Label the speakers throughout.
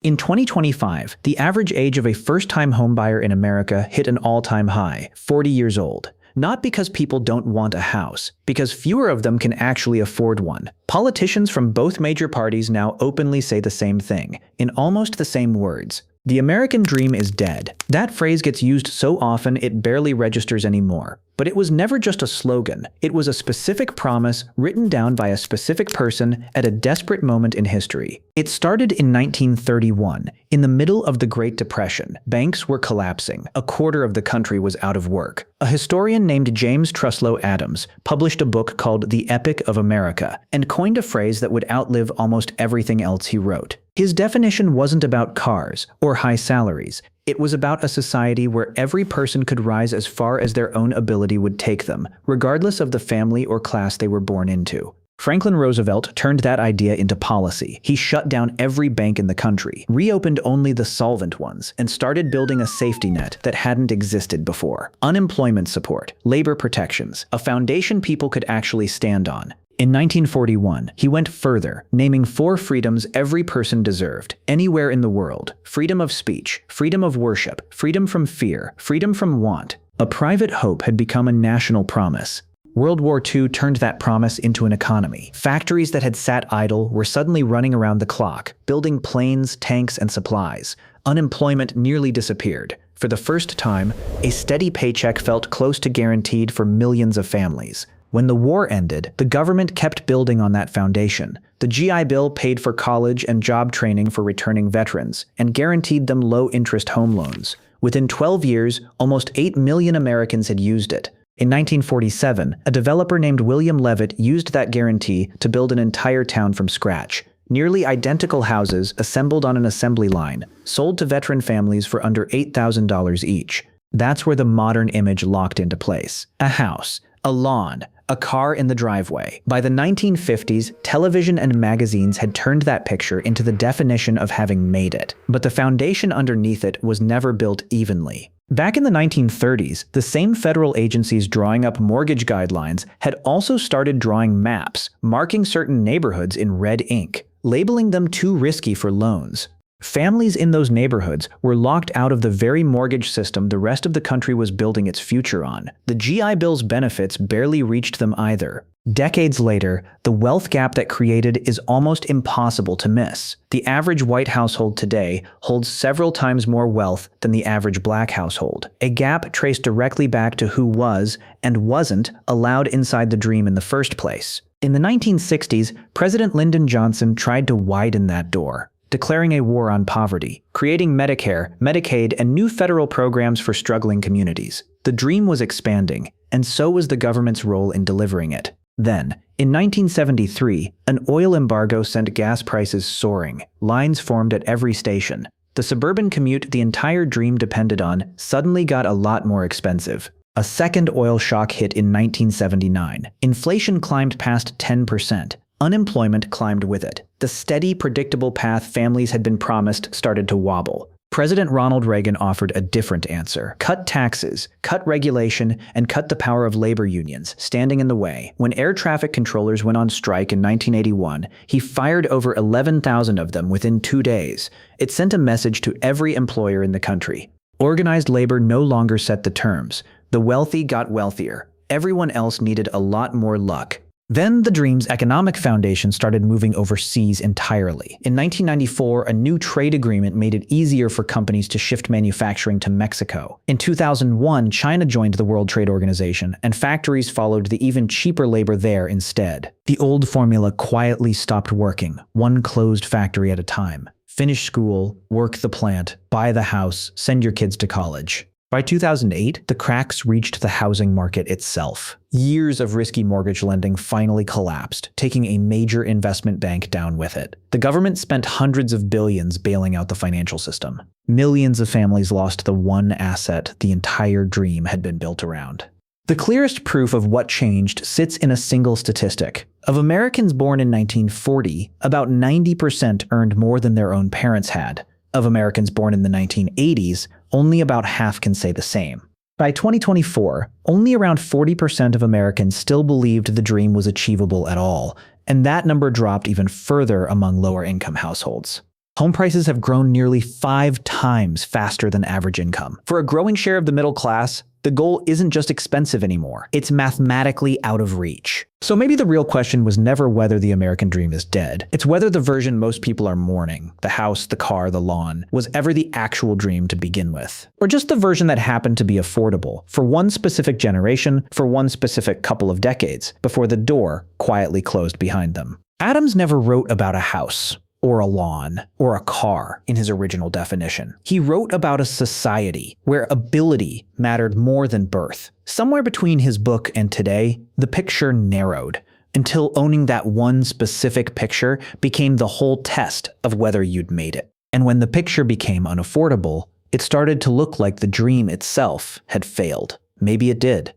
Speaker 1: In 2025, the average age of a first-time homebuyer in America hit an all-time high, 40 years old. Not because people don't want a house, because fewer of them can actually afford one. Politicians from both major parties now openly say the same thing, in almost the same words. The American dream is dead. That phrase gets used so often it barely registers anymore. But it was never just a slogan. It was a specific promise written down by a specific person at a desperate moment in history. It started in 1931, in the middle of the Great Depression. Banks were collapsing. A quarter of the country was out of work. A historian named James Truslow Adams published a book called The Epic of America and coined a phrase that would outlive almost everything else he wrote. His definition wasn't about cars or high salaries. It was about a society where every person could rise as far as their own ability would take them, regardless of the family or class they were born into. Franklin Roosevelt turned that idea into policy. He shut down every bank in the country, reopened only the solvent ones, and started building a safety net that hadn't existed before. Unemployment support, labor protections, a foundation people could actually stand on. In 1941, he went further, naming 4 freedoms every person deserved, anywhere in the world: freedom of speech, freedom of worship, freedom from fear, freedom from want. A private hope had become a national promise. World War II turned that promise into an economy. Factories that had sat idle were suddenly running around the clock, building planes, tanks, and supplies. Unemployment nearly disappeared. For the first time, a steady paycheck felt close to guaranteed for millions of families. When the war ended, the government kept building on that foundation. The GI Bill paid for college and job training for returning veterans and guaranteed them low-interest home loans. Within 12 years, almost 8 million Americans had used it. In 1947, a developer named William Levitt used that guarantee to build an entire town from scratch. Nearly identical houses assembled on an assembly line, sold to veteran families for under $8,000 each. That's where the modern image locked into place. A house, a lawn, a car in the driveway. By the 1950s, television and magazines had turned that picture into the definition of having made it. But the foundation underneath it was never built evenly. Back in the 1930s, the same federal agencies drawing up mortgage guidelines had also started drawing maps, marking certain neighborhoods in red ink, labeling them too risky for loans. Families in those neighborhoods were locked out of the very mortgage system the rest of the country was building its future on. The GI Bill's benefits barely reached them either. Decades later, the wealth gap that created is almost impossible to miss. The average white household today holds several times more wealth than the average black household, a gap traced directly back to who was and wasn't allowed inside the dream in the first place. In the 1960s, President Lyndon Johnson tried to widen that door, declaring a war on poverty, creating Medicare, Medicaid, and new federal programs for struggling communities. The dream was expanding, and so was the government's role in delivering it. Then, in 1973, an oil embargo sent gas prices soaring. Lines formed at every station. The suburban commute the entire dream depended on suddenly got a lot more expensive. A second oil shock hit in 1979. Inflation climbed past 10%. Unemployment climbed with it. The steady, predictable path families had been promised started to wobble. President Ronald Reagan offered a different answer. Cut taxes, cut regulation, and cut the power of labor unions, standing in the way. When air traffic controllers went on strike in 1981, he fired over 11,000 of them within 2 days. It sent a message to every employer in the country. Organized labor no longer set the terms. The wealthy got wealthier. Everyone else needed a lot more luck. Then the dream's economic foundation started moving overseas entirely. In 1994, a new trade agreement made it easier for companies to shift manufacturing to Mexico. In 2001, China joined the World Trade Organization, and factories followed the even cheaper labor there instead. The old formula quietly stopped working, one closed factory at a time. Finish school, work the plant, buy the house, send your kids to college. By 2008, the cracks reached the housing market itself. Years of risky mortgage lending finally collapsed, taking a major investment bank down with it. The government spent hundreds of billions bailing out the financial system. Millions of families lost the one asset the entire dream had been built around. The clearest proof of what changed sits in a single statistic. Of Americans born in 1940, about 90% earned more than their own parents had. Of Americans born in the 1980s, only about half can say the same. By 2024, only around 40% of Americans still believed the dream was achievable at all, and that number dropped even further among lower-income households. Home prices have grown nearly 5 times faster than average income. For a growing share of the middle class, the goal isn't just expensive anymore. It's mathematically out of reach. So maybe the real question was never whether the American dream is dead. It's whether the version most people are mourning, the house, the car, the lawn, was ever the actual dream to begin with. Or just the version that happened to be affordable for one specific generation, for one specific couple of decades, before the door quietly closed behind them. Adams never wrote about a house, or a lawn, or a car in his original definition. He wrote about a society where ability mattered more than birth. Somewhere between his book and today, the picture narrowed, until owning that one specific picture became the whole test of whether you'd made it. And when the picture became unaffordable, it started to look like the dream itself had failed. Maybe it did.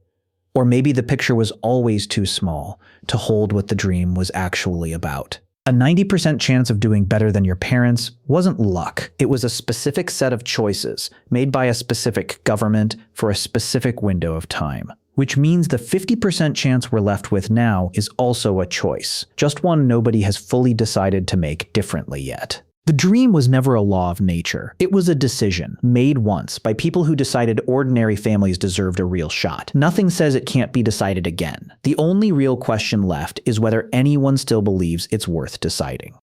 Speaker 1: Or maybe the picture was always too small to hold what the dream was actually about. A 90% chance of doing better than your parents wasn't luck. It was a specific set of choices made by a specific government for a specific window of time. Which means the 50% chance we're left with now is also a choice, just one nobody has fully decided to make differently yet. The dream was never a law of nature. It was a decision, made once by people who decided ordinary families deserved a real shot. Nothing says it can't be decided again. The only real question left is whether anyone still believes it's worth deciding.